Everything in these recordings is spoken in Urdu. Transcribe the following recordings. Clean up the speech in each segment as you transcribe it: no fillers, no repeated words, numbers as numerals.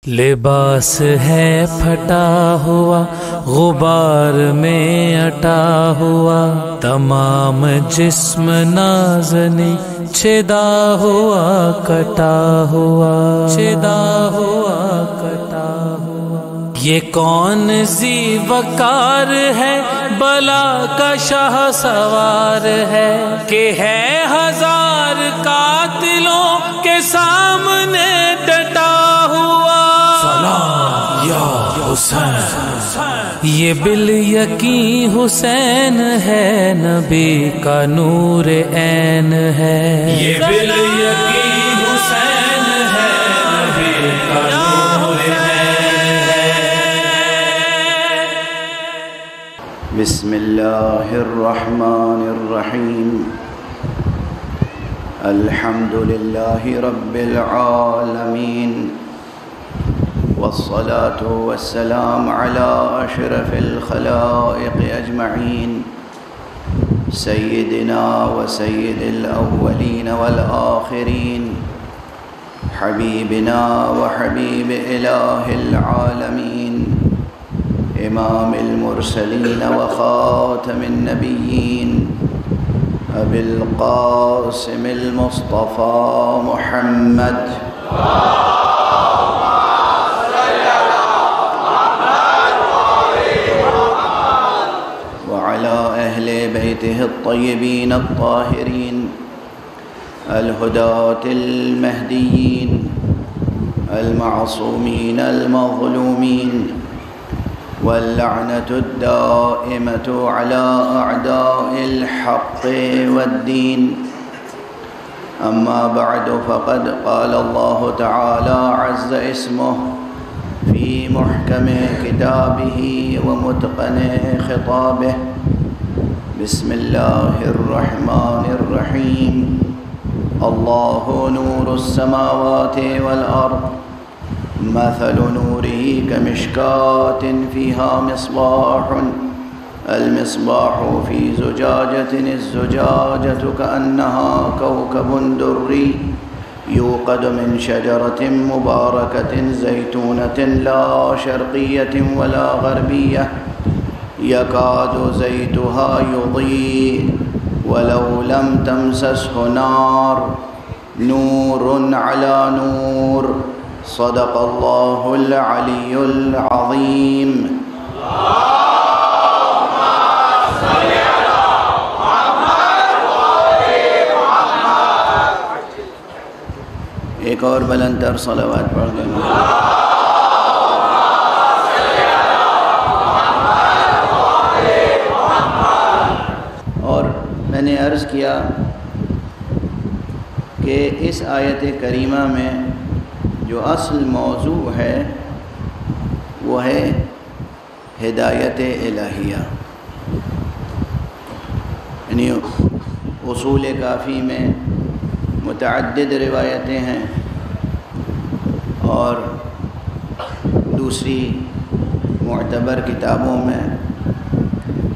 لباس ہے پھٹا ہوا غبار میں اٹا ہوا، تمام جسم نازنی چھدا ہوا کٹا ہوا، چھدا ہوا کٹا ہوا۔ یہ کون سی وقار ہے بلا کا شاہ سوار ہے، کہ ہے ہزار قاتلوں کے سامنے ڈٹا ہوا۔ یا حسین، یہ بالیقین حسین ہے، نبی کا نور عین ہے، یہ بالیقین حسین ہے، نبی کا نور عین ہے۔ بسم اللہ الرحمن الرحیم، الحمد للہ رب العالمین، والصلاة والسلام على أشرف الخلائق أجمعين، سيدنا وسيد الأولين والآخرين، حبيبنا وحبيب إله العالمين، إمام المرسلين وخاتم النبيين، أبي القاسم المصطفى محمد بيته الطيبين الطاهرين الهداة المهديين المعصومين المظلومين، واللعنة الدائمة على أعداء الحق والدين. أما بعد، فقد قال الله تعالى عز اسمه في محكم كتابه ومتقن خطابه، بسم اللہ الرحمن الرحیم، اللہ نور السماوات والارض، مثل نوره كمشكاة فيها مصباح، المصباح في زجاجة، الزجاجة كأنها كوكب دري يوقد من شجرة مباركة زيتونة لا شرقية ولا غربية، يكاد زيتها يضيء ولو لم تمسسه نار، نور على نور، صدق الله العلي العظيم۔ ایک اور بلند تر صلوات پڑھ دیں۔ میں نے عرض کیا کہ اس آیت کریمہ میں جو اصل موضوع ہے وہ ہے ہدایت الہیہ، یعنی اصول کافی میں متعدد روایتیں ہیں اور دوسری معتبر کتابوں میں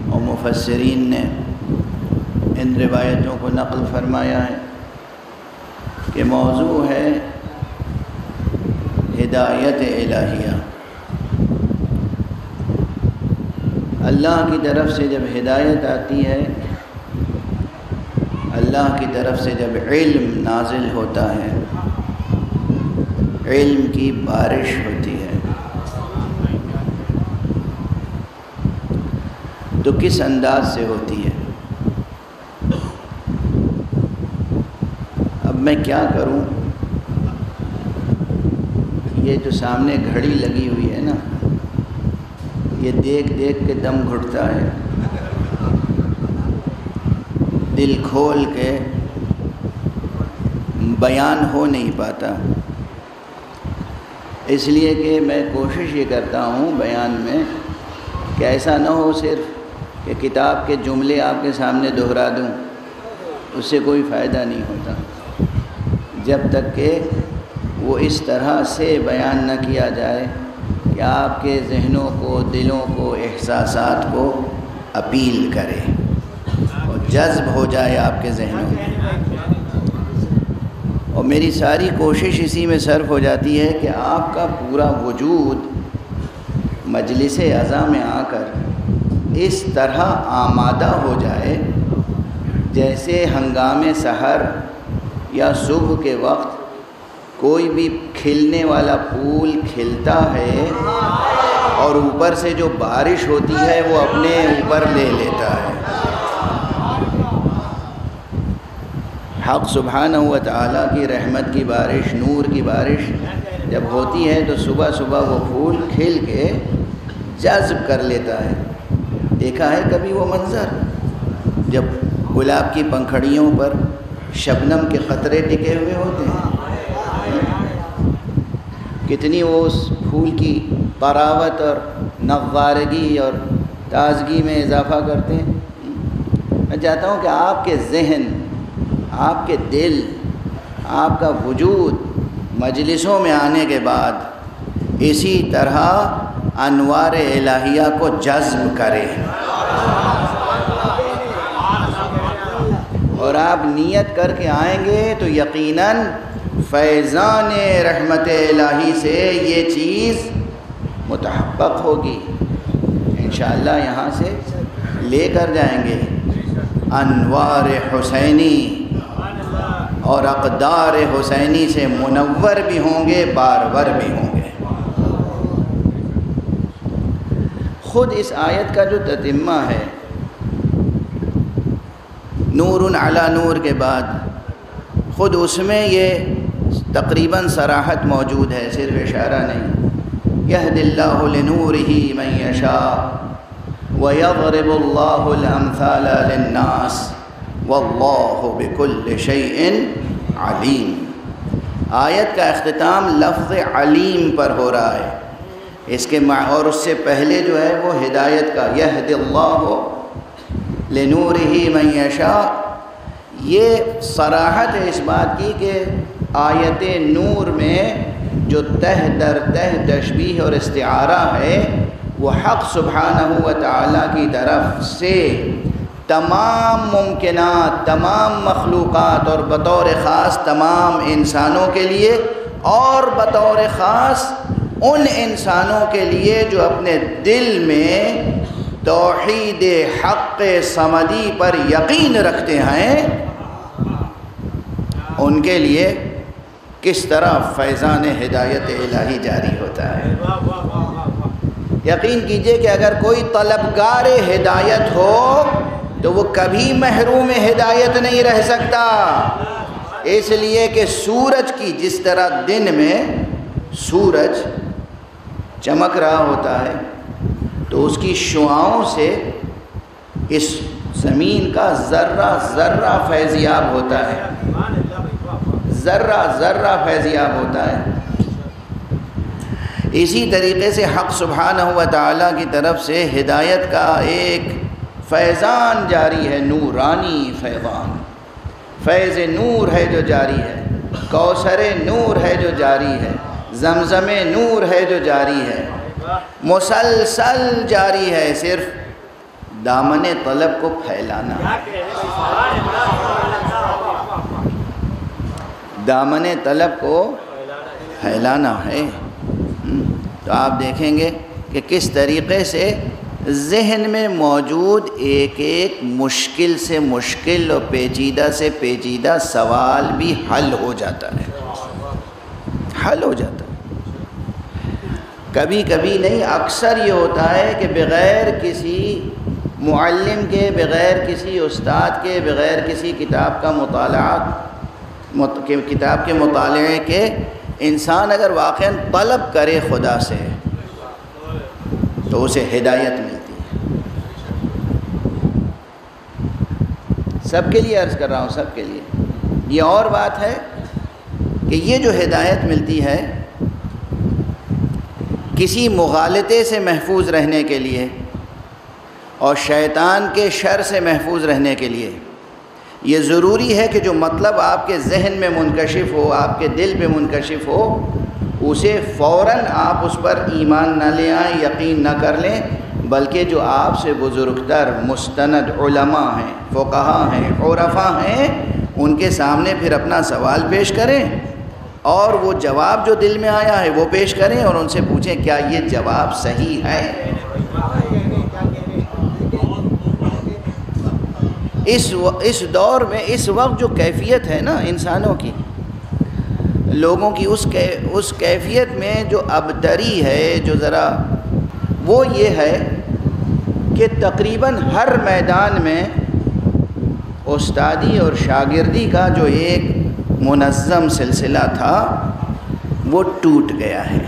اور مفسرین نے ان روایتوں کو نقل فرمایا ہے کہ موضوع ہے ہدایت الہیہ۔ اللہ کی طرف سے جب ہدایت آتی ہے، اللہ کی طرف سے جب علم نازل ہوتا ہے، علم کی بارش ہوتی ہے، تو کس انداز سے ہوتی ہے؟ میں کیا کروں؟ یہ جو سامنے گھڑی لگی ہوئی ہے نا، یہ دیکھ دیکھ کے دم گھٹتا ہے، دل کھول کے بیان ہو نہیں پاتا، اس لیے کہ میں کوشش یہ کرتا ہوں بیان میں کہ ایسا نہ ہو صرف کہ کتاب کے جملے آپ کے سامنے دہرا دوں، اس سے کوئی فائدہ نہیں ہوتا جب تک کہ وہ اس طرح سے بیان نہ کیا جائے کہ آپ کے ذہنوں کو، دلوں کو، احساسات کو اپیل کرے اور جذب ہو جائے آپ کے ذہنوں میں۔ اور میری ساری کوشش اسی میں صرف ہو جاتی ہے کہ آپ کا پورا وجود مجلس عزا میں آ کر اس طرح آمادہ ہو جائے جیسے ہنگام سحر یا صبح کے وقت کوئی بھی کھلنے والا پھول کھلتا ہے اور اوپر سے جو بارش ہوتی ہے وہ اپنے اوپر لے لیتا ہے۔ حق سبحانہ و تعالیٰ کی رحمت کی بارش، نور کی بارش جب ہوتی ہے تو صبح صبح وہ پھول کھل کے جذب کر لیتا ہے۔ دیکھا ہے کبھی وہ منظر جب گلاب کی پنکھڑیوں پر شبنم کے قطرے ٹکے ہوئے ہوتے ہیں، کتنی وہ اس پھول کی طراوت اور نوارگی اور تازگی میں اضافہ کرتے ہیں۔ میں چاہتا ہوں کہ آپ کے ذہن، آپ کے دل، آپ کا وجود مجلسوں میں آنے کے بعد اسی طرح انوار الہیہ کو جذب کرے، اور آپ نیت کر کے آئیں گے تو یقیناً فیضان رحمت الہی سے یہ چیز متحقق ہوگی۔ انشاءاللہ یہاں سے لے کر جائیں گے انوار حسینی، اور اقدار حسینی سے منور بھی ہوں گے، بارور بھی ہوں گے۔ خود اس آیت کا جو تتمہ ہے، نور علی نور کے بعد، خود اس میں یہ تقریباً صراحت موجود ہے، صرف اشارہ نہیں۔ یہد اللہ لنورہ من یشاء ویضرب اللہ الامثال للناس واللہ بکل شیء علیم۔ آیت کا اختتام لفظ علیم پر ہو رہا ہے، اس کے اور اس سے پہلے جو ہے وہ ہدایت کا، یہد اللہ لنورہ من یشاء۔ یہ صراحت ہے اس بات کی کہ آیت نور میں جو تہ در تہ تشبیہ اور استعارہ ہے وہ حق سبحانہ و تعالیٰ کی طرف سے تمام ممکنات، تمام مخلوقات، اور بطور خاص تمام انسانوں کے لیے، اور بطور خاص ان انسانوں کے لیے جو اپنے دل میں توحید حق صمدی پر یقین رکھتے ہیں، ان کے لیے کس طرح فیضان ہدایت الہی جاری ہوتا ہے۔ یقین کیجئے کہ اگر کوئی طلبگار ہدایت ہو تو وہ کبھی محروم ہدایت نہیں رہ سکتا، اس لیے کہ سورج کی جس طرح دن میں سورج چمک رہا ہوتا ہے تو اس کی شعاؤں سے اس زمین کا ذرہ ذرہ فیضیاب ہوتا ہے، ذرہ ذرہ فیضیاب ہوتا ہے۔ اسی طریقے سے حق سبحانہ و تعالیٰ کی طرف سے ہدایت کا ایک فیضان جاری ہے، نورانی فیضان، فیض نور ہے جو جاری ہے، کوثر نور ہے جو جاری ہے، زمزم نور ہے جو جاری ہے، مسلسل جاری ہے، صرف دامن طلب کو پھیلانا، دامن طلب کو پھیلانا ہے۔ تو آپ دیکھیں گے کہ کس طریقے سے ذہن میں موجود ایک ایک مشکل سے مشکل اور پیچیدہ سے پیچیدہ سوال بھی حل ہو جاتا ہے، حل ہو جاتا ہے۔ کبھی کبھی نہیں، اکثر یہ ہوتا ہے کہ بغیر کسی معلم کے، بغیر کسی استاد کے، بغیر کسی کتاب کا مطالعہ، کتاب کے مطالعے کے، انسان اگر واقعاً طلب کرے خدا سے تو اسے ہدایت ملتی ہے۔ سب کے لیے عرض کر رہا ہوں، سب کے لیے۔ یہ اور بات ہے کہ یہ جو ہدایت ملتی ہے کسی مغالطے سے محفوظ رہنے کے لیے اور شیطان کے شر سے محفوظ رہنے کے لیے، یہ ضروری ہے کہ جو مطلب آپ کے ذہن میں منکشف ہو، آپ کے دل میں منکشف ہو، اسے فوراً آپ اس پر ایمان نہ لے آئیں، یقین نہ کر لیں، بلکہ جو آپ سے بزرگتر مستند علماء ہیں، فقہا ہیں، عرفا ہیں، ان کے سامنے پھر اپنا سوال پیش کریں اور وہ جواب جو دل میں آیا ہے وہ پیش کریں اور ان سے پوچھیں کیا یہ جواب صحیح ہے. اس دور میں اس وقت جو کیفیت ہے نا انسانوں کی، لوگوں کی اس کیفیت میں جو ابتری ہے، جو ذرا وہ یہ ہے کہ تقریباً ہر میدان میں استادی اور شاگردی کا جو ایک منظم سلسلہ تھا وہ ٹوٹ گیا ہے.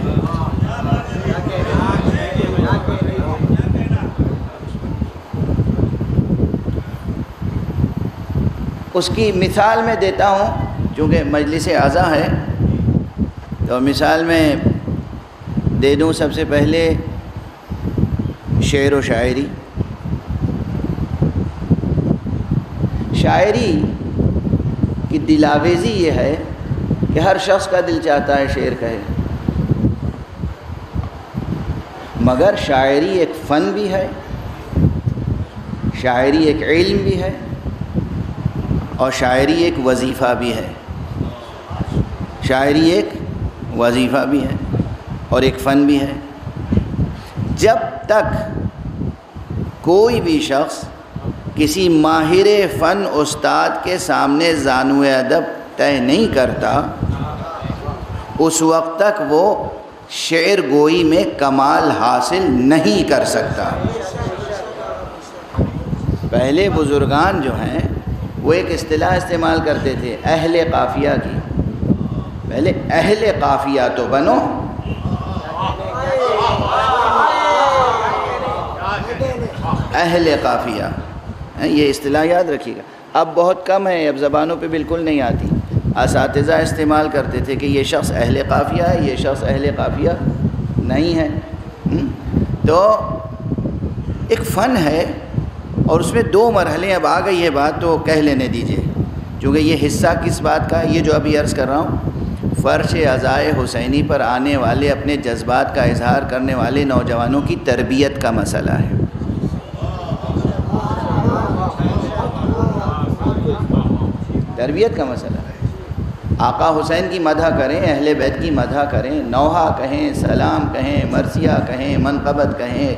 اس کی مثال میں دیتا ہوں، چونکہ مجلس اعضا ہے تو مثال میں دے دوں. سب سے پہلے شعر و شاعری. شاعری کی دلاویزی یہ ہے کہ ہر شخص کا دل چاہتا ہے شعر کہے، مگر شاعری ایک فن بھی ہے، شاعری ایک علم بھی ہے، اور شاعری ایک وظیفہ بھی ہے. شاعری ایک وظیفہ بھی ہے اور ایک فن بھی ہے. جب تک کوئی بھی شخص کسی ماہر فن استاد کے سامنے زانو ادب طے نہیں کرتا، اس وقت تک وہ شعر گوئی میں کمال حاصل نہیں کر سکتا. پہلے بزرگان جو ہیں وہ ایک اصطلاح استعمال کرتے تھے اہل قافیہ کی. پہلے اہل قافیہ تو بنو. اہل قافیہ، یہ اصطلاح یاد رکھیے گا. اب بہت کم ہے، اب زبانوں پہ بالکل نہیں آتی. اساتذہ استعمال کرتے تھے کہ یہ شخص اہل قافیہ ہے، یہ شخص اہل قافیہ نہیں ہے. تو ایک فن ہے اور اس میں دو مرحلے. اب آ گئی ہے بات تو کہہ لینے دیجئے، چونکہ یہ حصہ کس بات کا ہے، یہ جو ابھی عرض کر رہا ہوں فرش عزائے حسینی پر آنے والے اپنے جذبات کا اظہار کرنے والے نوجوانوں کی تربیت کا مسئلہ ہے. تربیت کا مسئلہ ہے. آقا حسین کی مدح کریں، اہل بیت کی مدح کریں، نوحہ کہیں، سلام کہیں، مرثیہ کہیں، منقبت کہیں،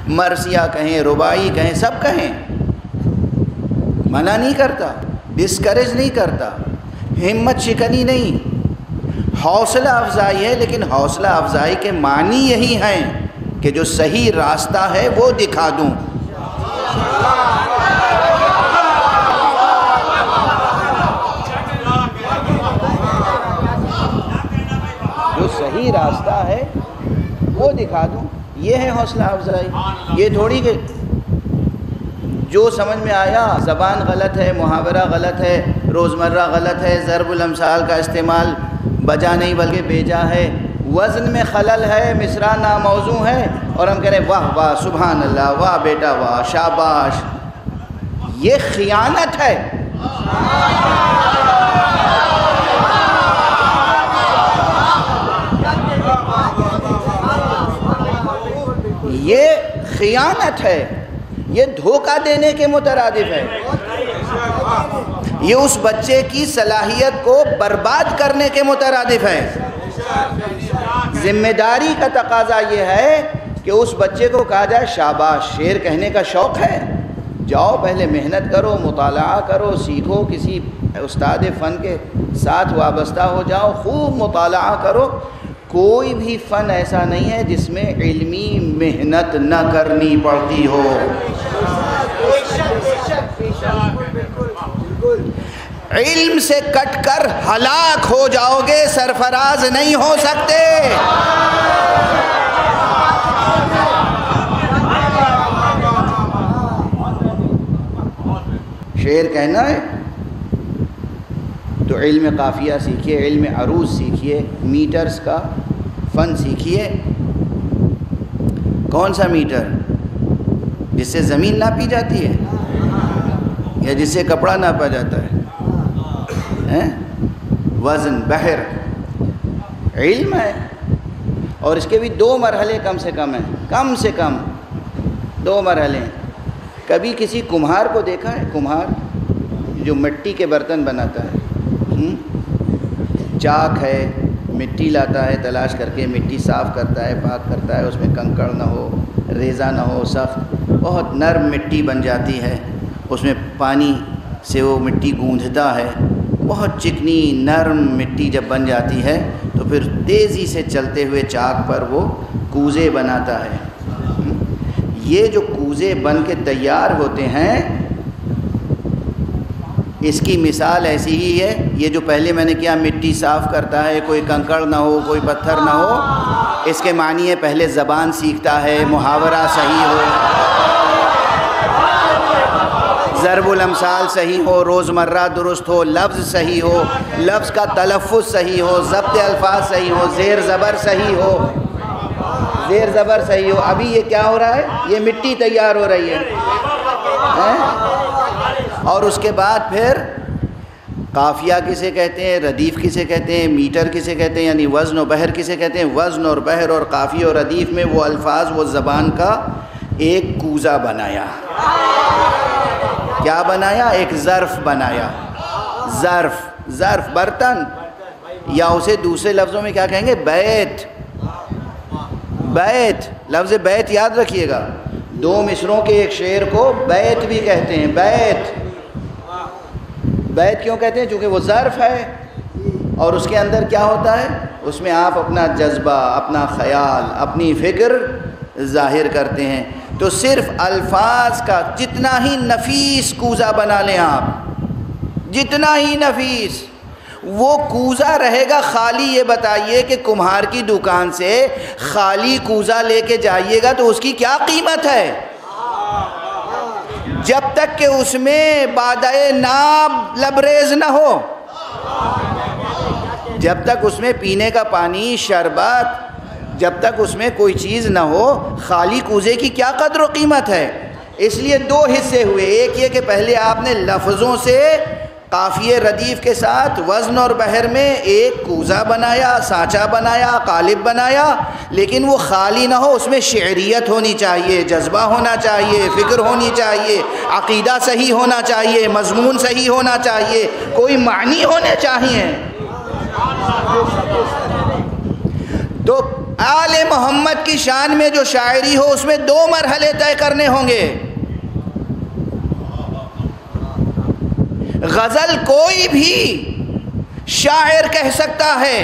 مرثیہ کہیں، رباعی کہیں، سب کہیں. منع نہیں کرتا، ڈسکریج نہیں کرتا، ہمت شکنی نہیں، حوصلہ افزائی ہے. لیکن حوصلہ افزائی کے معنی یہی ہیں کہ جو صحیح راستہ ہے وہ دکھا دوں. جو صحیح راستہ ہے وہ دکھا دوں، یہ ہے حوصلہ افزائی. یہ تھوڑی کہ جو سمجھ میں آیا، زبان غلط ہے، محاورہ غلط ہے، روزمرہ غلط ہے، ضرب الامثال کا استعمال بجا نہیں بلکہ بیجا ہے، وزن میں خلل ہے، مصرع ناموزوں ہے، اور ہم کہہ رہے ہیں واہ واہ سبحان اللہ، واہ بیٹا واہ شاباش. یہ خیانت ہے. یہ خیانت ہے، یہ دھوکہ دینے کے مترادف ہے. یہ اس بچے کی صلاحیت کو برباد کرنے کے مترادف ہے. ذمہ داری کا تقاضا یہ ہے کہ اس بچے کو کہا جائے شاباش، شعر کہنے کا شوق ہے، جاؤ پہلے محنت کرو، مطالعہ کرو، سیکھو، کسی استاد فن کے ساتھ وابستہ ہو جاؤ، خوب مطالعہ کرو. کوئی بھی فن ایسا نہیں ہے جس میں علمی محنت نہ کرنی پڑتی ہو. علم سے کٹ کر ہلاک ہو جاؤ گے، سرفراز نہیں ہو سکتے. شعر کہنا ہے تو علم قافیہ سیکھیے، علم عروض سیکھیے، میٹرز کا فن سیکھیے. کون سا میٹر؟ جس سے زمین ناپی جاتی ہے یا جس سے کپڑا ناپا جاتا ہے؟ وزن، بحر علم ہے. اور اس کے بھی دو مرحلے کم سے کم ہیں، کم سے کم دو مرحلے. کبھی کسی کمہار کو دیکھا ہے؟ کمہار جو مٹی کے برتن بناتا ہے، چاک ہے، مٹی لاتا ہے تلاش کر کے، مٹی صاف کرتا ہے، پاک کرتا ہے، اس میں کنکڑ نہ ہو، ریزہ نہ ہو، سخت بہت نرم مٹی بن جاتی ہے، اس میں پانی سے وہ مٹی گوندھتا ہے، بہت چکنی نرم مٹی جب بن جاتی ہے تو پھر تیزی سے چلتے ہوئے چاک پر وہ کوزے بناتا ہے۔ یہ جو کوزے بن کے تیار ہوتے ہیں، اس کی مثال ایسی ہی ہے، یہ جو پہلے میں نے کیا مٹی صاف کرتا ہے، کوئی کنکڑ نہ ہو، کوئی پتھر نہ ہو، اس کے معنی ہے پہلے زبان سیکھتا ہے، محاورہ صحیح ہو، ضرب الامثال صحیح ہو، روزمرہ درست ہو، لفظ صحیح ہو، لفظ کا تلفظ صحیح ہو، ضبط الفاظ صحیح ہو، زیر زبر صحیح ہو، زیر زبر صحیح ہو۔ ابھی یہ کیا ہو رہا ہے؟ یہ مٹی تیار ہو رہی ہے، اور اس کے بعد پھر قافیہ کسے کہتے ہیں، ردیف کسے کہتے ہیں، میٹر کسے کہتے ہیں، یعنی وزن و بحر کسے کہتے ہیں۔ وزن اور بحر اور قافیہ اور ردیف میں وہ الفاظ، وہ زبان کا ایک کوزہ بنایا۔ کیا بنایا؟ ایک ظرف بنایا۔ ظرف برتن، یا اسے دوسرے لفظوں میں کیا کہیں گے؟ بیت۔ بیت، لفظ بیت یاد رکھیے گا، دو مصروں کے ایک شعر کو بیت بھی کہتے ہیں۔ بیت کیوں کہتے ہیں؟ چونکہ وہ ظرف ہے، اور اس کے اندر کیا ہوتا ہے؟ اس میں آپ اپنا جذبہ، اپنا خیال، اپنی فکر ظاہر کرتے ہیں۔ تو صرف الفاظ کا جتنا ہی نفیس کوزہ بنا لیں آپ، جتنا ہی نفیس، وہ کوزہ رہے گا خالی۔ یہ بتائیے کہ کمہار کی دکان سے خالی کوزہ لے کے جائیے گا تو اس کی کیا قیمت ہے؟ جب تک کہ اس میں بادئے ناب لبریز نہ ہو، جب تک اس میں پینے کا پانی، شربت، جب تک اس میں کوئی چیز نہ ہو، خالی کوزے کی کیا قدر و قیمت ہے؟ اس لیے دو حصے ہوئے، ایک یہ کہ پہلے آپ نے لفظوں سے قافیے ردیف کے ساتھ وزن اور بحر میں ایک کوزہ بنایا، سانچہ بنایا، قالب بنایا، لیکن وہ خالی نہ ہو، اس میں شعریت ہونی چاہیے، جذبہ ہونا چاہیے، فکر ہونی چاہیے، عقیدہ صحیح ہونا چاہیے، مضمون صحیح ہونا چاہیے، کوئی معنی ہونے چاہیے۔ تو آل محمد کی شان میں جو شاعری ہو اس میں دو مرحلے طے کرنے ہوں گے۔ غزل کوئی بھی شاعر کہہ سکتا ہے،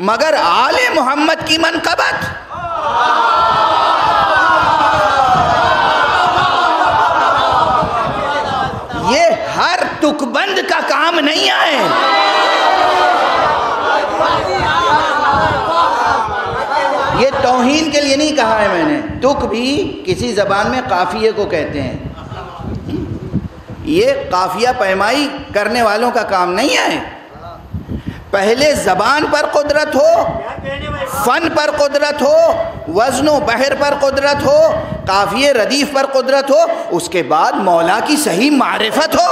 مگر آل محمد کی منقبت یہ ہر تک بند کا کام نہیں ہے۔ یہ توہین کے لیے نہیں کہا ہے میں نے، تک بھی کسی زبان میں قافیے کو کہتے ہیں، یہ قافیہ پیمائی کرنے والوں کا کام نہیں ہے۔ پہلے زبان پر قدرت ہو، فن پر قدرت ہو، وزن و بحر پر قدرت ہو، قافیے ردیف پر قدرت ہو، اس کے بعد مولا کی صحیح معرفت ہو۔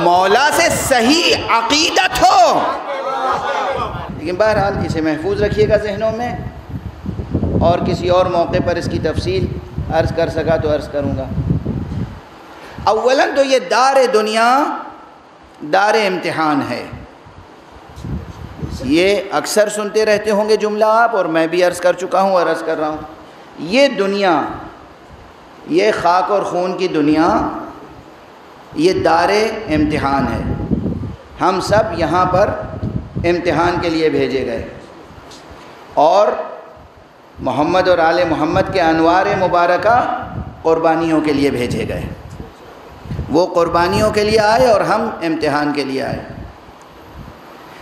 مولا سے صحیح عقیدت ہو۔ لیکن بہرحال اسے محفوظ رکھیے گا ذہنوں میں، اور کسی اور موقع پر اس کی تفصیل عرض کر سکا تو عرض کروں گا۔ اولاً تو یہ دار دنیا دار امتحان ہے۔ یہ اکثر سنتے رہتے ہوں گے جملہ آپ، اور میں بھی عرض کر چکا ہوں اور عرض کر رہا ہوں، یہ دنیا، یہ خاک اور خون کی دنیا، یہ دار امتحان ہے۔ ہم سب یہاں پر امتحان کے لیے بھیجے گئے، اور محمد اور آل محمد کے انوار مبارکہ قربانیوں کے لیے بھیجے گئے۔ وہ قربانیوں کے لیے آئے اور ہم امتحان کے لیے آئے۔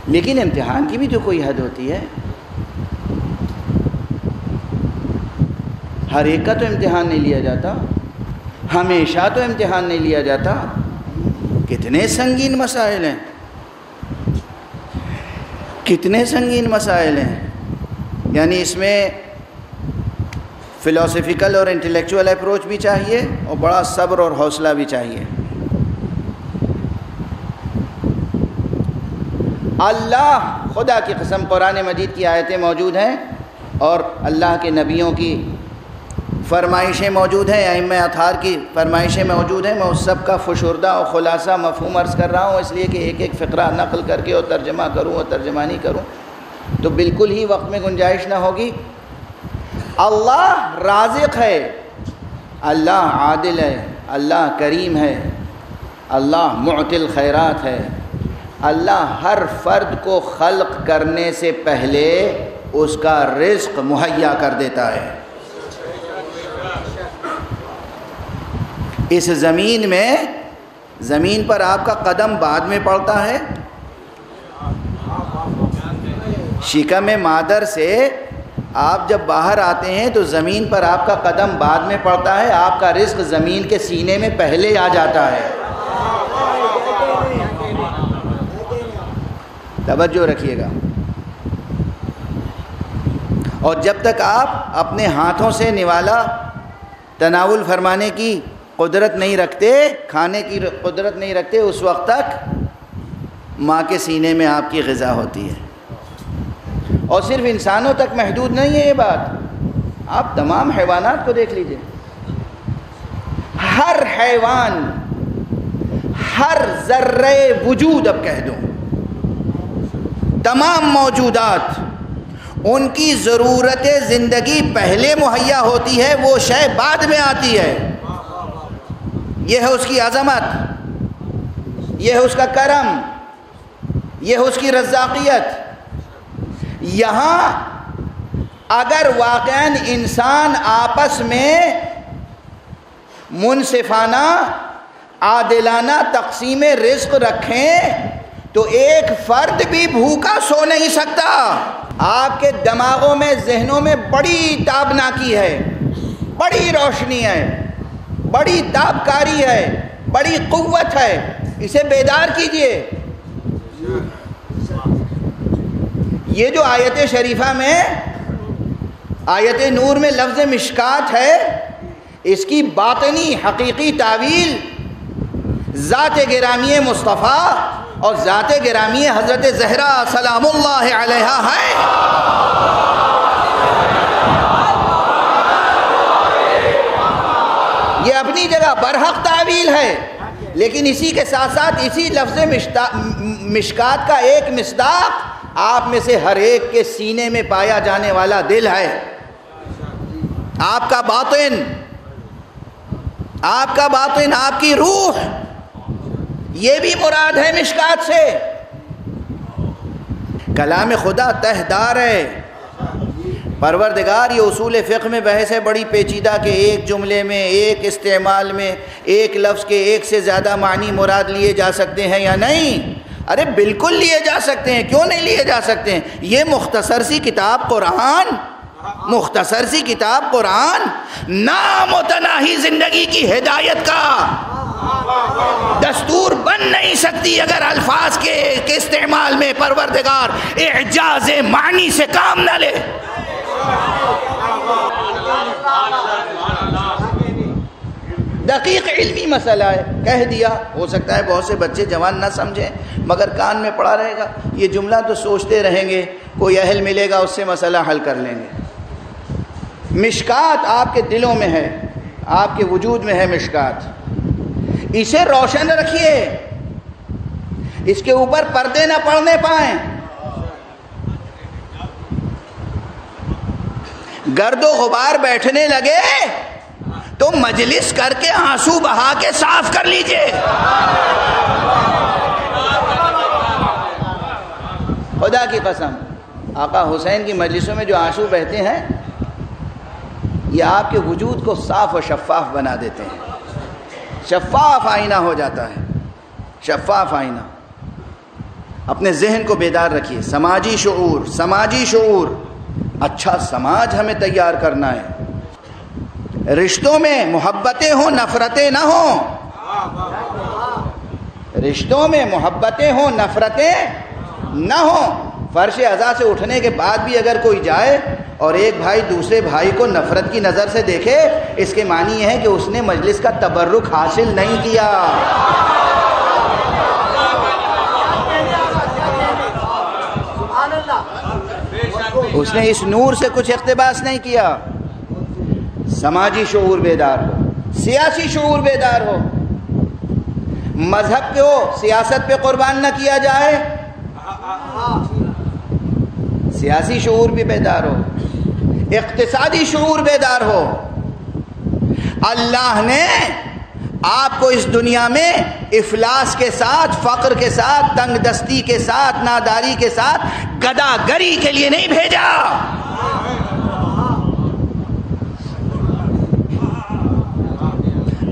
لیکن امتحان کی بھی تو کوئی حد ہوتی ہے۔ ہر ایک کا تو امتحان نہیں لیا جاتا، ہمیشہ تو امتحان نہیں لیا جاتا۔ کتنے سنگین مسائل ہیں، کتنے سنگین مسائل ہیں، یعنی اس میں فلاسفیکل اور انٹلیکچول اپروچ بھی چاہیے، اور بڑا صبر اور حوصلہ بھی چاہیے۔ اللہ خدا کی قسم، قرآن مجید کی آیتیں موجود ہیں، اور اللہ کے نبیوں کی فرمائشیں موجود ہیں، ائمہ اطہار کی فرمائشیں موجود ہیں، میں اس سب کا فشردہ اور خلاصہ مفہوم عرض کر رہا ہوں، اس لیے کہ ایک ایک فقرہ نقل کر کے اور ترجمہ کروں اور ترجمانی کروں تو بالکل ہی وقت میں گنجائش نہ ہوگی۔ اللہ رازق ہے، اللہ عادل ہے، اللہ کریم ہے، اللہ معطی الخیرات ہے، اللہ ہر فرد کو خلق کرنے سے پہلے اس کا رزق مہیا کر دیتا ہے۔ اس زمین میں، زمین پر آپ کا قدم بعد میں پڑتا ہے، شکم مادر سے آپ جب باہر آتے ہیں تو زمین پر آپ کا قدم بعد میں پڑتا ہے، آپ کا رزق زمین کے سینے میں پہلے آ جاتا ہے۔ توجہ رکھیے گا۔ اور جب تک آپ اپنے ہاتھوں سے نوالا تناول فرمانے کی قدرت نہیں رکھتے، کھانے کی قدرت نہیں رکھتے، اس وقت تک ماں کے سینے میں آپ کی غذا ہوتی ہے۔ اور صرف انسانوں تک محدود نہیں ہے یہ بات، آپ تمام حیوانات کو دیکھ لیجئے، ہر حیوان، ہر ذرہ وجود، اب کہہ دوں تمام موجودات، ان کی ضرورت زندگی پہلے مہیا ہوتی ہے، وہ شے بعد میں آتی ہے۔ یہ ہے اس کی عظمت، یہ ہے اس کا کرم، یہ ہے اس کی رزاقیت۔ یہاں اگر واقعاً انسان آپس میں منصفانہ عادلانہ تقسیم رزق رکھیں تو ایک فرد بھی بھوکا سو نہیں سکتا۔ آپ کے دماغوں میں، ذہنوں میں بڑی تابناکی ہے، بڑی روشنی ہے، بڑی تابکاری ہے، بڑی قوت ہے، اسے بیدار کیجئے۔ یہ جو آیت شریفہ میں، آیت نور میں لفظ مشکات ہے، اس کی باطنی حقیقی تعویل ذات گرامی مصطفیٰ اور ذات گرامی حضرت زہرا سلام اللہ علیہا ہے۔ یہ اپنی جگہ برحق تعویل ہے، لیکن اسی کے ساتھ ساتھ اسی لفظ مشکات کا ایک مصداق آپ میں سے ہر ایک کے سینے میں پایا جانے والا دل ہے۔ آپ کا باطن، آپ کا باطن، آپ کی روح، یہ بھی مراد ہے مشکات سے۔ کلام خدا تہدار ہے۔ پروردگار، یہ اصول فقہ میں بحث ہے بڑی پیچیدہ کہ ایک جملے میں، ایک استعمال میں، ایک لفظ کے ایک سے زیادہ معنی مراد لیے جا سکتے ہیں یا نہیں۔ ارے بالکل لیے جا سکتے ہیں، کیوں نہیں لیے جا سکتے ہیں؟ یہ مختصر سی کتاب قرآن، مختصر سی کتاب قرآن نامتناہی زندگی کی ہدایت کا دستور بن نہیں سکتی اگر الفاظ کے استعمال میں پروردگار اعجاز معنی سے کام نہ لے۔ دقیق علمی مسئلہ ہے، کہہ دیا، ہو سکتا ہے بہت سے بچے جوان نہ سمجھیں مگر کان میں پڑا رہے گا، یہ جملہ تو سوچتے رہیں گے، کوئی اہل ملے گا اس سے مسئلہ حل کر لیں گے۔ مشکات آپ کے دلوں میں ہے، آپ کے وجود میں ہے مشکات، اسے روشن رکھیے، اس کے اوپر پردے نہ پڑنے پائیں۔ گرد و غبار بیٹھنے لگے تو مجلس کر کے آنسو بہا کے صاف کر لیجئے۔ خدا کی قسم، آقا حسین کی مجلسوں میں جو آنسو بہتے ہیں یہ آپ کے وجود کو صاف و شفاف بنا دیتے ہیں، شفاف آئینہ ہو جاتا ہے، شفاف آئینہ۔ اپنے ذہن کو بیدار رکھیے، سماجی شعور، سماجی شعور، اچھا سماج ہمیں تیار کرنا ہے۔ رشتوں میں محبتیں ہوں، نفرتیں نہ ہوں، رشتوں میں محبتیں ہوں، نفرتیں نہ ہوں۔ فرش عزا سے اٹھنے کے بعد بھی اگر کوئی جائے اور ایک بھائی دوسرے بھائی کو نفرت کی نظر سے دیکھے، اس کے معنی یہ ہے کہ اس نے مجلس کا تبرک حاصل نہیں کیا۔ اس نے اس نور سے کچھ اقتباس نہیں کیا۔ سماجی شعور بیدار ہو، سیاسی شعور بیدار ہو، مذہب کو سیاست پہ قربان نہ کیا جائے، سیاسی شعور بھی بیدار ہو، اقتصادی شعور بیدار ہو۔ اللہ نے آپ کو اس دنیا میں افلاس کے ساتھ، فقر کے ساتھ، تنگ دستی کے ساتھ، ناداری کے ساتھ گدا گری کے لیے نہیں بھیجا۔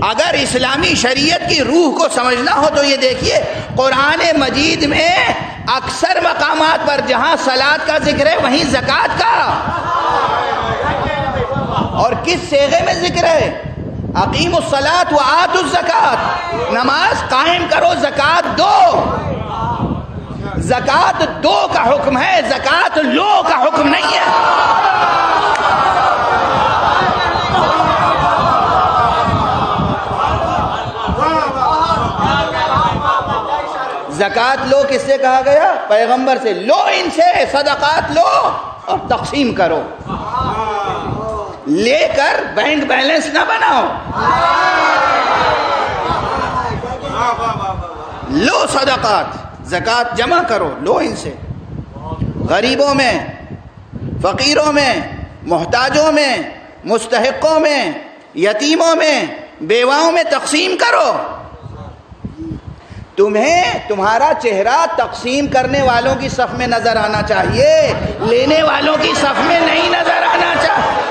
اگر اسلامی شریعت کی روح کو سمجھنا ہو تو یہ دیکھیے قرآن مجید میں اکثر مقامات پر جہاں صلاۃ کا ذکر ہے وہیں زکوٰۃ کا، اور کس صیغے میں ذکر ہے؟ اقیموا الصلاۃ وآتوا الزکوٰۃ، نماز قائم کرو، زکوٰۃ دو۔ زکوٰۃ دو کا حکم ہے، زکوٰۃ لو کا حکم نہیں ہے۔ زکوٰۃ لو کس سے کہا گیا؟ پیغمبر سے، لو ان سے، صدقات لو اور تقسیم کرو، لے کر بینک بیلنس نہ بناؤ، لو صدقات، زکوٰۃ جمع کرو، لو ان سے، غریبوں میں، فقیروں میں، محتاجوں میں، مستحقوں میں، یتیموں میں، بیواؤں میں تقسیم کرو۔ تمہیں تمہارا چہرہ تقسیم کرنے والوں کی صف میں نظر آنا چاہیے، لینے والوں کی صف میں نہیں نظر آنا چاہیے۔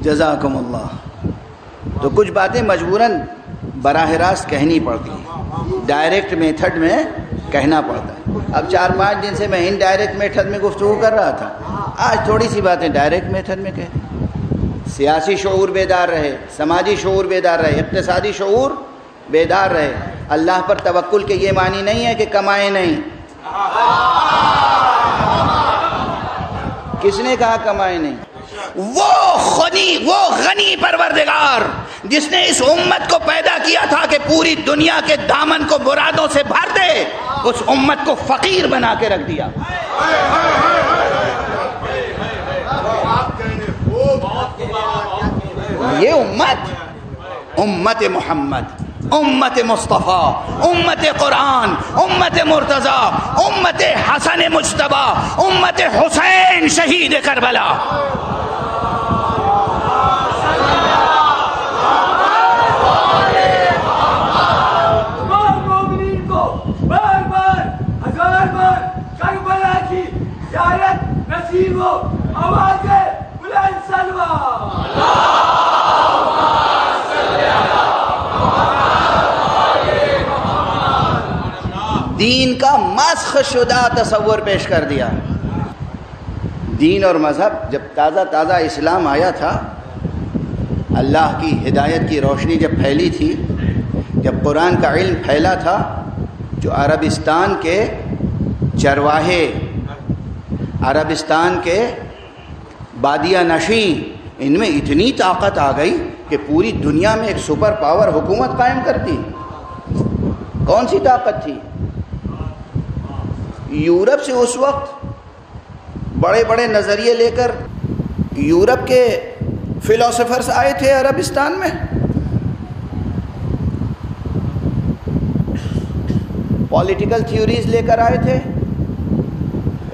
جزاکم اللہ۔ تو کچھ باتیں مجبوراً براہ راست کہنی پڑتی ہیں، ڈائریکٹ میتھڈ میں کہنا پڑتا ہے۔ اب 4-5 دن سے میں ان ڈائریکٹ میتھڈ میں گفتگو کر رہا تھا، آج تھوڑی سی باتیں ڈائریکٹ میتھڈ میں کہہ رہے۔ سیاسی شعور بیدار رہے، سماجی شعور بیدار رہے، اقتصادی شعور بیدار رہے۔ اللہ پر توکل کے یہ معنی نہیں ہے کہ کمائے نہیں۔ کس نے کہا کمائے نہیں؟ وہ غنی پروردگار جس نے اس امت کو پیدا کیا تھا کہ پوری دنیا کے دامن کو مرادوں سے بھر دے، اس امت کو فقیر بنا کے رکھ دیا۔ یہ امت محمد، امت مصطفیٰ، امت قرآن، امت مرتضیٰ، امت حسن مجتبیٰ، امت حسین شہید کربلا۔ دین کا مسخ شدہ تصور پیش کر دیا۔ دین اور مذہب جب تازہ اسلام آیا تھا، اللہ کی ہدایت کی روشنی جب پھیلی تھی، جب قرآن کا علم پھیلا تھا، جو عربستان کے چرواہے، عربستان کے بادیہ نشین، ان میں اتنی طاقت آ گئی کہ پوری دنیا میں ایک سپر پاور حکومت قائم کرتی۔ کون سی طاقت تھی؟ یورپ سے اس وقت بڑے بڑے نظریے لے کر یورپ کے فلاسفرز آئے تھے عربستان میں، پولیٹیکل تھیوریز لے کر آئے تھے،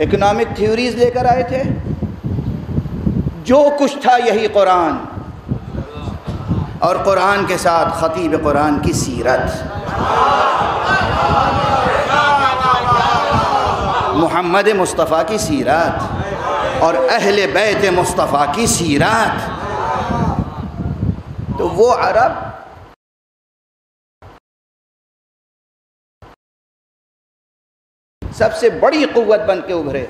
اکنامک تھیوریز لے کر آئے تھے، جو کچھ تھا یہی قرآن، اور قرآن کے ساتھ خطیب قرآن کی سیرت، محمد مصطفیٰ کی سیرت اور اہل بیت مصطفیٰ کی سیرت۔ تو وہ عرب سب سے بڑی قوت بن کے ابھرے.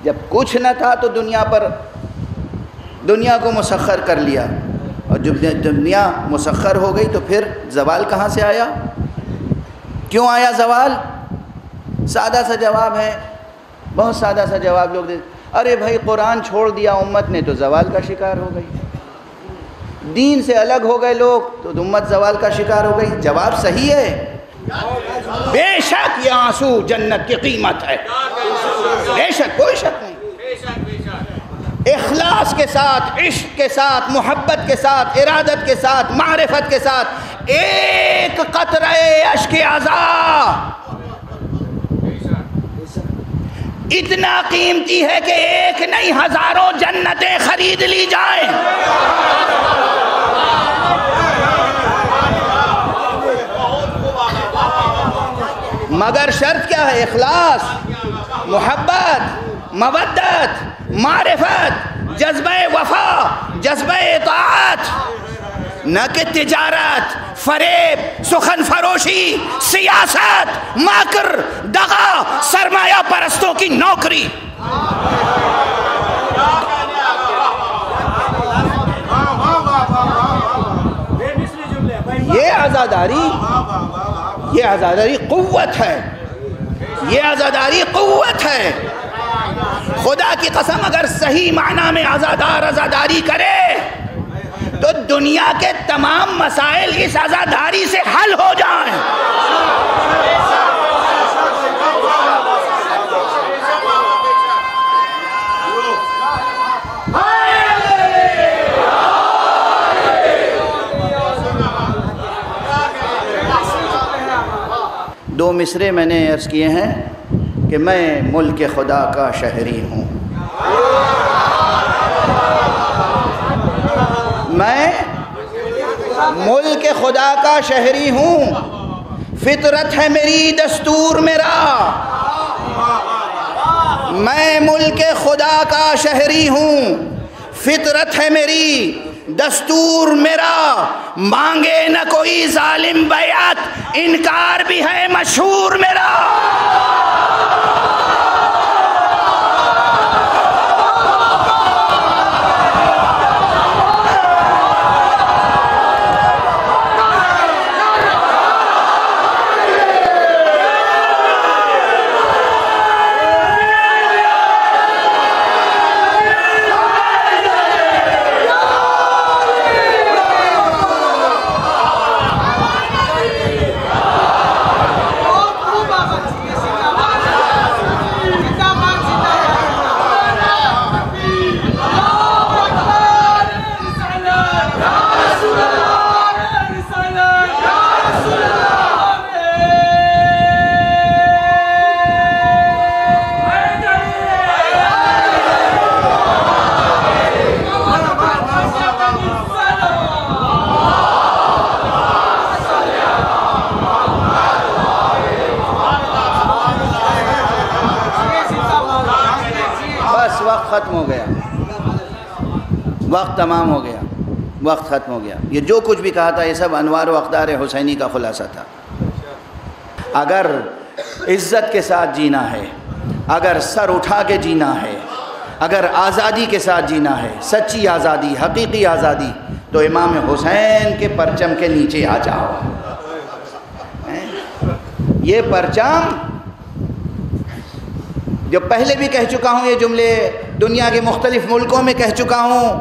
جب کچھ نہ تھا تو دنیا کو مسخر کر لیا، اور جب دنیا مسخر ہو گئی تو پھر زوال کہاں سے آیا؟ کیوں آیا زوال؟ سادہ سا جواب ہے، بہت سادہ سا جواب لوگ دیتے، ارے بھائی قرآن چھوڑ دیا امت نے تو زوال کا شکار ہو گئی، دین سے الگ ہو گئے لوگ تو امت زوال کا شکار ہو گئی. جواب صحیح ہے، بے شک یہ آنسو جنت کی قیمت ہے، بے شک، کوئی شک نہیں. اخلاص کے ساتھ، عشق کے ساتھ، محبت کے ساتھ، ارادت کے ساتھ، معرفت کے ساتھ ایک قطرہ اشک عزا اتنا قیمتی ہے کہ ایک نہیں ہزاروں جنتیں خرید لی جائیں. مگر شرط کیا ہے؟ اخلاص، محبت، مودت، معرفت، جذبہ وفا، جذبہ اطاعت، نہ کہ تجارت، فریب، سخن فروشی، سیاست، مکر، دغا، سرمایہ پرستوں کی نوکری. یہ عزاداری قوت ہے، یہ عزاداری قوت ہے. خدا کی قسم اگر صحیح معنی میں عزاداری کرے تو دنیا کے تمام مسائل اس عزاداری سے حل ہو جائیں. دو مصرے میں نے عرض کیے ہیں کہ میں ملک خدا کا شہری ہوں، میں ملک خدا کا شہری ہوں، فطرت ہے میری، دستور میرا. میں ملک خدا کا شہری ہوں، فطرت ہے میری، دستور میرا. مانگے نہ کوئی ظالم بیعت، انکار بھی ہے مشہور میرا. ختم ہو گیا، وقت تمام ہو گیا، وقت ختم ہو گیا. یہ جو کچھ بھی کہا تھا یہ سب انوار و اقدار حسینی کا خلاصہ تھا. اگر عزت کے ساتھ جینا ہے، اگر سر اٹھا کے جینا ہے، اگر آزادی کے ساتھ جینا ہے، سچی آزادی، حقیقی آزادی، تو امام حسین کے پرچم کے نیچے آ جاؤ. یہ پرچم جو پہلے بھی کہہ چکا ہوں، یہ جملے دنیا کے مختلف ملکوں میں کہہ چکا ہوں،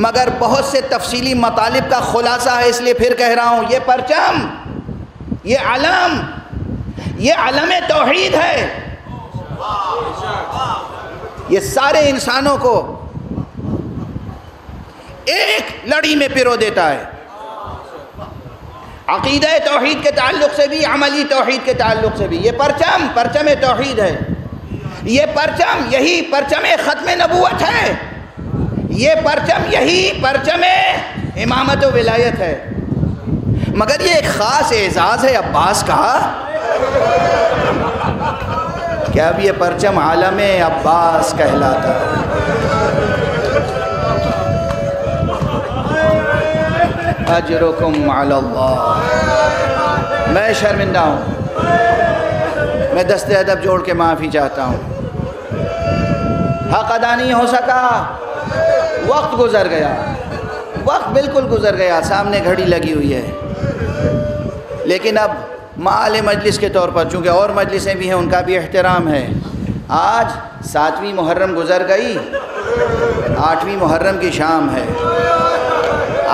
مگر بہت سے تفصیلی مطالب کا خلاصہ ہے، اس لیے پھر کہہ رہا ہوں. یہ پرچم، یہ علم، یہ علم توحید ہے. یہ سارے انسانوں کو ایک لڑی میں پیرو دیتا ہے، عقیدہ توحید کے تعلق سے بھی، عملی توحید کے تعلق سے بھی. یہ پرچم توحید ہے. یہ پرچم یہی پرچم ختم نبوت ہے. یہ پرچم یہی پرچم امامت و ولایت ہے. مگر یہ ایک خاص اعزاز ہے عباس کا کہ اب یہ پرچم عالم عباس کہلاتا ہے. اجرکم علی اللہ. میں شرمندہ ہوں، میں دست ادب جوڑ کے معافی چاہتا ہوں، حق ادا نہیں ہو سکا، وقت گزر گیا، وقت بالکل گزر گیا، سامنے گھڑی لگی ہوئی ہے، لیکن اب معال مجلس کے طور پر، چونکہ اور مجلسیں بھی ہیں ان کا بھی احترام ہے، آج 7ویں محرم گزر گئی، 8ویں محرم کی شام ہے،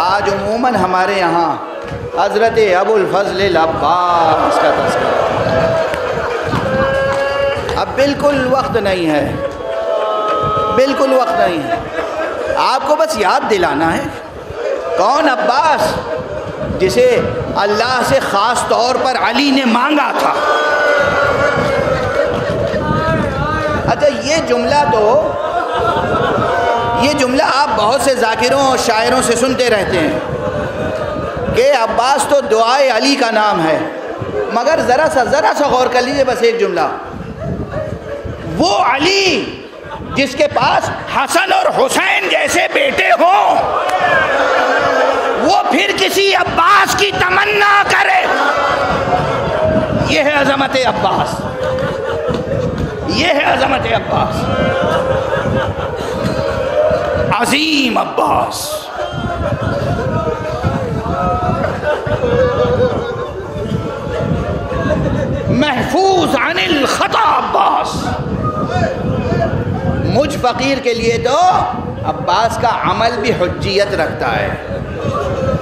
آج عموماً ہمارے یہاں حضرت ابو الفضل العباس کا تذکرہ، اب بالکل وقت نہیں ہے، بالکل وقت نہیں ہے، آپ کو بس یاد دلانا ہے کون عباس، جسے اللہ سے خاص طور پر علی نے مانگا تھا۔ اچھا یہ جملہ آپ بہت سے ذاکروں اور شاعروں سے سنتے رہتے ہیں کہ عباس تو دعائے علی کا نام ہے، مگر ذرا سا غور کر لیجئے، بس ایک جملہ، وہ علی جس کے پاس حسن اور حسین جیسے بیٹے ہوں، وہ پھر کسی عباس کی تمنا کرے، یہ ہے عظمت عباس، یہ ہے عظمت عباس، عظیم عباس۔ محفوظ عن الخطا عباس، مجھ فقیر کے لیے تو عباس کا عمل بھی حجیت رکھتا ہے۔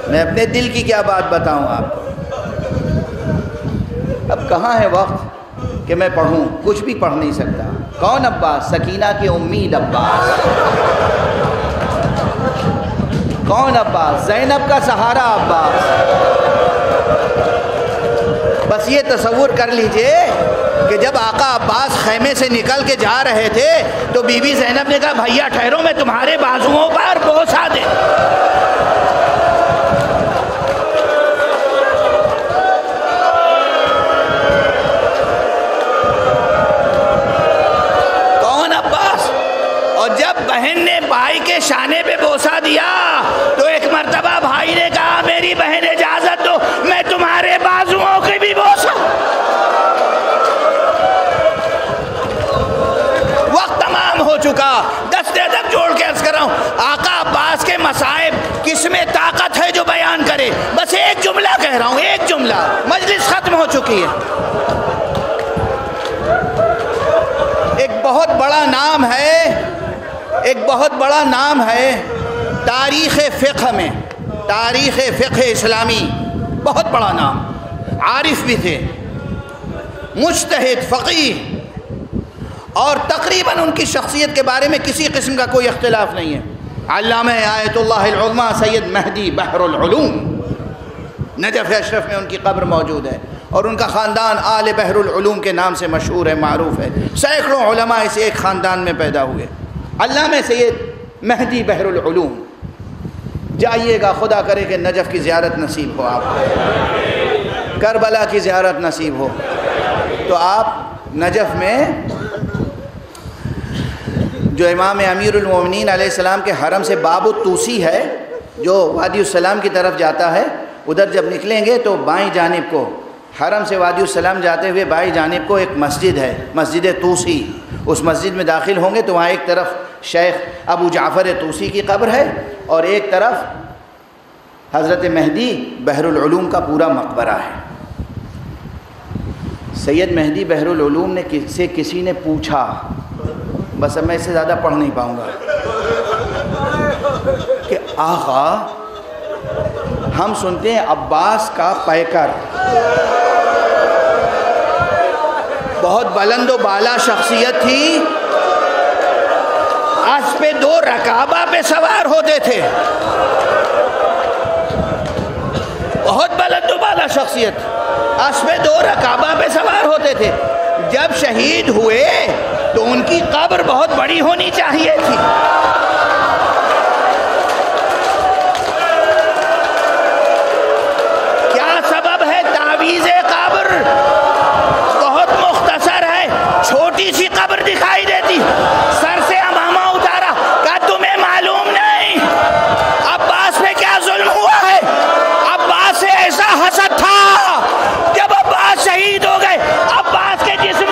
میں اپنے دل کی کیا بات بتاؤں آپ کو، اب کہاں ہے وقت کہ میں پڑھوں، کچھ بھی پڑھ نہیں سکتا۔ کون عباس؟ سکینہ کی امید عباس۔ کون عباس؟ زینب کا سہارا عباس۔ بس یہ تصور کر لیجئے کہ جب آقا عباس خیمے سے نکل کے جا رہے تھے تو بی بی زینب نے کہا بھیا ٹھہرو، میں تمہارے بازوؤں پر بوسہ دے۔ کون عباس؟ اور جب بہن نے بھائی کے شانے پہ بوسہ دیا تو ایک مرتبہ بھائی نے کہا میری بہن اجازت دو میں تمہارے بازوؤں کے بھی بوسہ۔ وقت تمام ہو چکا، دست ادب جوڑ کے عرض کر رہا ہوں، آقا عباس کے مصائب کس میں طاقت ہے جو بیان کرے؟ بس ایک جملہ کہہ رہا ہوں، ایک جملہ، مجلس ختم ہو چکی ہے۔ ایک بہت بڑا نام ہے، ایک بہت بڑا نام ہے تاریخ فقہ میں، تاریخ فقہ اسلامی، بہت بڑا نام، عارف بھی تھے، مجتہد، فقیہ، اور تقریباً ان کی شخصیت کے بارے میں کسی قسم کا کوئی اختلاف نہیں ہے۔ علامہ آیت اللہ العظمیٰ سید مہدی بحر العلوم، نجف اشرف میں ان کی قبر موجود ہے، اور ان کا خاندان آل بحر العلوم کے نام سے مشہور ہے، معروف ہے، سینکڑوں علماء اس ایک خاندان میں پیدا ہوئے۔ علامہ سید مہدی بحر العلوم، جائیے گا، خدا کرے کہ نجف کی زیارت نصیب ہو، آپ کو کربلا کی زیارت نصیب ہو، تو آپ نجف میں جو امام امیر المومنین علیہ السلام کے حرم سے باب الطوسی ہے جو وادی السلام کی طرف جاتا ہے، ادھر جب نکلیں گے تو بائیں جانب کو، حرم سے وادی السلام جاتے ہوئے بائیں جانب کو ایک مسجد ہے، مسجد طوسی، اس مسجد میں داخل ہوں گے تو وہاں ایک طرف شیخ ابو جعفر طوسی کی قبر ہے اور ایک طرف حضرت مہدی بحر العلوم کا پورا مقبرہ ہے۔ سید مہدی بحر العلوم نے کسی نے پوچھا، بس اب میں اس سے زیادہ پڑھ نہیں پاؤں گا، کہ آقا ہم سنتے ہیں عباس کا پیکر بہت بلند و بالا شخصیت تھی، اسب پہ 2 رکابہ پہ سوار ہوتے تھے، بہت بلند و بالا شخصیت، اسب پہ 2 رکابہ پہ سوار ہوتے تھے، جب شہید ہوئے تو ان کی قبر بہت بڑی ہونی چاہیے تھی۔ کیا سبب ہے تعویذ قبر؟ بہت مختصر ہے، چھوٹی سی قبر دکھائی دیتی، سر سے امامہ اتارا، کہا تمہیں معلوم نہیں عباس پہ کیا ظلم ہوا ہے؟ عباس سے ایسا حسد تھا، جب عباس شہید ہو گئے، عباس کے جسم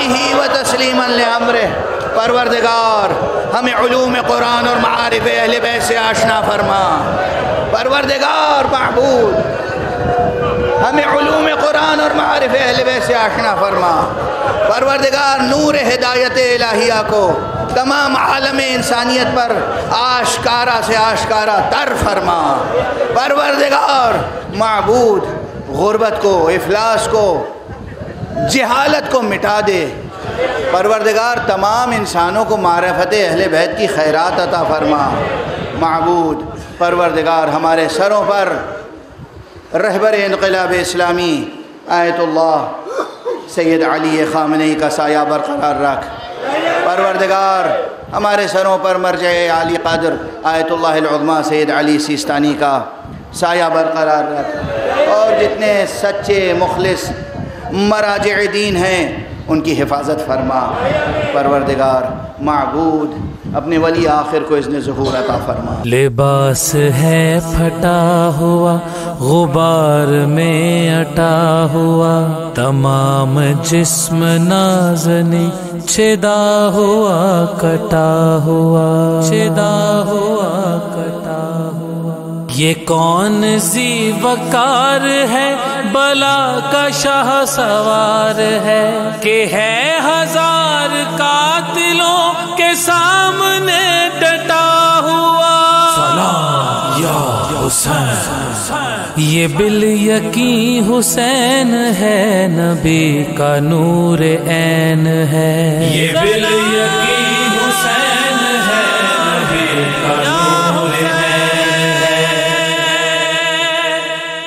حقه و تسلیما لامرہ۔ پروردگار ہمیں علوم قرآن اور معارف اہل بیت سے آشنا فرما۔ پروردگار معبود ہمیں علوم قرآن اور معارف اہل بیت سے آشنا فرما۔ پروردگار نور ہدایت الہیہ کو تمام عالم انسانیت پر آشکارا سے آشکارا تر فرما۔ پروردگار معبود غربت کو، افلاس کو، جہالت کو مٹا دے۔ پروردگار تمام انسانوں کو معرفت اہل بیت کی خیرات عطا فرما۔ معبود پروردگار ہمارے سروں پر رہبر انقلاب اسلامی آیت اللہ سید علی خامنئی کا سایہ برقرار رکھ۔ پروردگار ہمارے سروں پر مرجع عالی قدر آیت اللہ العظمیٰ سید علی سیستانی کا سایہ برقرار رکھ، اور جتنے سچے مخلص مراجع دین ہیں ان کی حفاظت فرما۔ پروردگار معبود اپنے ولی آخر کو اذن ظہور عطا فرما۔ لباس ہے پھٹا ہوا غبار میں اٹا ہوا، تمام جسم نازنی چھدا ہوا کٹا ہوا، چھدا ہوا کٹا ہوا۔ یہ کون سی وقار ہے بلا کا شاہ سوار ہے، کہ ہے ہزار قاتلوں کے سامنے ڈٹا ہوا۔ سلام یا حسین، یہ بالیقین حسین ہے، نبی کا نور عین ہے، یہ بالیقین